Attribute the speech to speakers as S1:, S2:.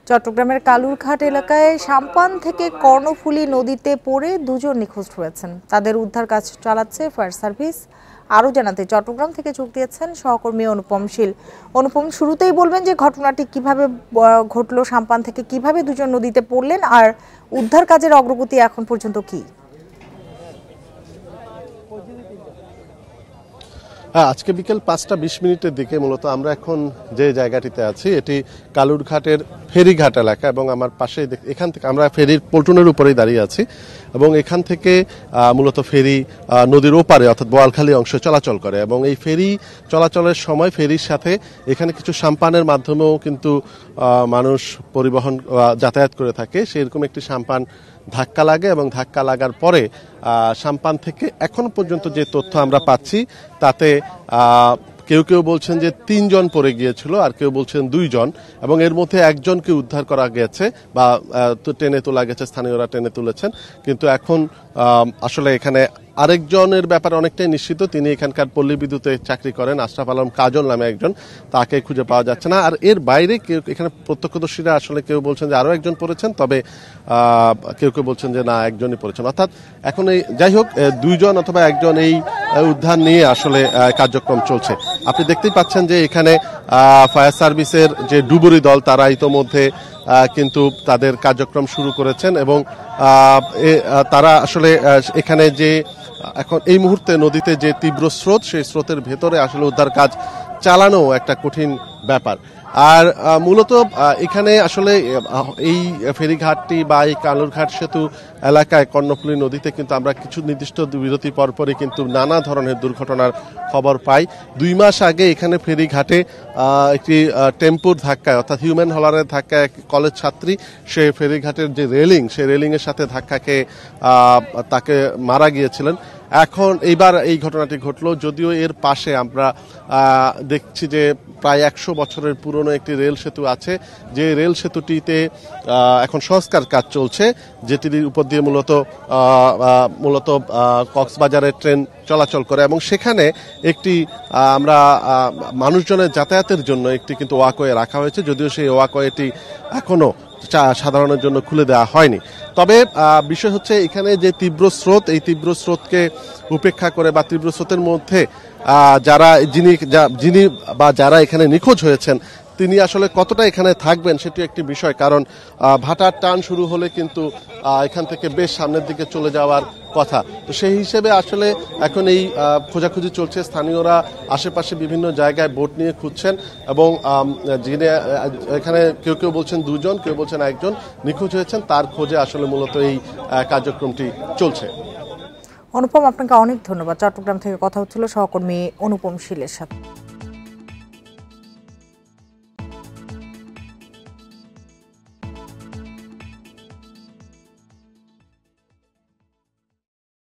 S1: চট্টগ্রামের কালুরঘাট এলাকায় সাম্পান থেকে কর্ণফুলী নদীতে পড়ে দুজন নিখোঁজ হয়েছেন। তাদের উদ্ধার কাজ চালাচ্ছে ফায়ার সার্ভিস। আরও জানাতে চট্টগ্রাম থেকে যোগ দিয়েছেন সহকর্মী অনুপম শীল। অনুপম, শুরুতেই বলবেন যে ঘটনাটি কিভাবে ঘটলো, সাম্পান থেকে কিভাবে দুজন নদীতে পড়লেন, আর উদ্ধার কাজের অগ্রগতি এখন পর্যন্ত কি?
S2: হ্যাঁ, আজকে বিকেল 5টা 20 মিনিটের দিকে মূলত আমরা এখন যে জায়গাটিতে আছি এটি কালুরঘাটের ফেরিঘাট এলাকা এবং আমার পাশে এখান থেকে আমরা ফেরির পল্টনের উপরেই দাঁড়িয়ে আছি এবং এখান থেকে মূলত ফেরি নদীর ওপারে অর্থাৎ বোয়ালখালী অংশে চলাচল করে এবং এই ফেরি চলাচলের সময় ফেরির সাথে এখানে কিছু সাম্পানের মাধ্যমেও কিন্তু মানুষ পরিবহন যাতায়াত করে থাকে। সেরকম একটি সাম্পান ধাক্কা লাগে এবং ধাক্কা লাগার পরে সাম্পান থেকে এখন পর্যন্ত যে তথ্য আমরা পাচ্ছি তাতে কেউ কেউ বলছেন যে 3 জন পড়ে গিয়েছিল, আর কেউ বলছেন 2 জন, এবং এর মধ্যে একজনকে উদ্ধার করা গেছে বা টেনে তোলা গেছে, স্থানীয়রা টেনে তুলেছেন। কিন্তু এখন আসলে এখানে আরেকজনের ব্যাপারে অনেকটাই নিশ্চিত। তিনি এখানকার পল্লী বিদ্যুতে চাকরি করেন, আশরাফ আলম কাজল নামে একজন, তাকে খুঁজে পাওয়া যাচ্ছে না। আর এর বাইরে কেউ এখানে প্রত্যক্ষদর্শীরা আসলে কেউ বলছেন যে আরও একজন পড়েছেন, তবে কেউ কেউ বলছেন যে না, একজনই পড়েছেন। অর্থাৎ এখন এই যাই হোক 2 জন অথবা একজন এই উদ্ধার নিয়ে আসলে কার্যক্রম চলছে। আপনি দেখতেই পাচ্ছেন যে এখানে ফায়ার সার্ভিসের যে ডুবুরি দল তারা ইতোমধ্যে কিন্তু তাদের কার্যক্রম শুরু করেছেন এবং তারা আসলে এখানে যে এখন এই মুহূর্তে নদীতে যে তীব্র স্রোত, সেই স্রোতের ভেতরে আসলে উদ্ধার কাজ চালানো একটা কঠিন ব্যাপার। আর মূলত এখানে আসলে এই ফেরিঘাটটি বা এই কালুরঘাট সেতু এলাকায় কর্ণফুলী নদীতে কিন্তু আমরা কিছু নির্দিষ্ট বিরতি পরপরই কিন্তু নানা ধরনের দুর্ঘটনার খবর পাই। 2 মাস আগে এখানে ফেরিঘাটে একটি টেম্পুর ধাক্কায় অর্থাৎ হিউম্যান হলারের ধাক্কায় এক কলেজ ছাত্রী সে ফেরিঘাটের যে রেলিং, সেই রেলিংয়ের সাথে ধাক্কা খেয়ে তাকে মারা গিয়েছিলেন। এখন এইবার এই ঘটনাটি ঘটলো, যদিও এর পাশে আমরা দেখছি যে প্রায় 100 বছরের পুরনো একটি রেল সেতু আছে, যে রেল সেতুটিতে এখন সংস্কার কাজ চলছে, যেটির উপর দিয়ে মূলত কক্সবাজারের ট্রেন চলাচল করে এবং সেখানে একটি আমরা মানুষজনের যাতায়াতের জন্য একটি কিন্তু ওয়াকওয়ে রাখা হয়েছে, যদিও সেই ওয়াকওয়েটি এখনো সাধারণের জন্য খুলে দেওয়া হয়নি। তবে বিষয় হচ্ছে এখানে যে তীব্র স্রোত, এই তীব্র স্রোতকে উপেক্ষা করে বা তীব্র স্রোতের মধ্যে যিনি বা যারা এখানে নিখোঁজ হয়েছেন তিনি আসলে কতটা এখানে থাকবেন সেটি একটি বিষয়। কারণ ভাটার টান শুরু হলে কিন্তু এখান থেকে বেশ সামনের দিকে চলে যাওয়ার কথা। তো সেই হিসেবে আসলে এখন এই খোঁজাখুঁজি চলছে। স্থানীয়রা আশেপাশে বিভিন্ন জায়গায় বোট নিয়ে খুঁজছেন এবং যিনি এখানে কেউ কেউ বলছেন 2 জন, কেউ বলছেন 1 জন নিখোঁজ হয়েছেন, তার খোঁজে আসলে মূলত এই কার্যক্রমটি চলছে।
S1: অনুপম, আপনাকে অনেক ধন্যবাদ। চট্টগ্রাম থেকে কথা হচ্ছিল সহকর্মী অনুপম শীলের সাথে।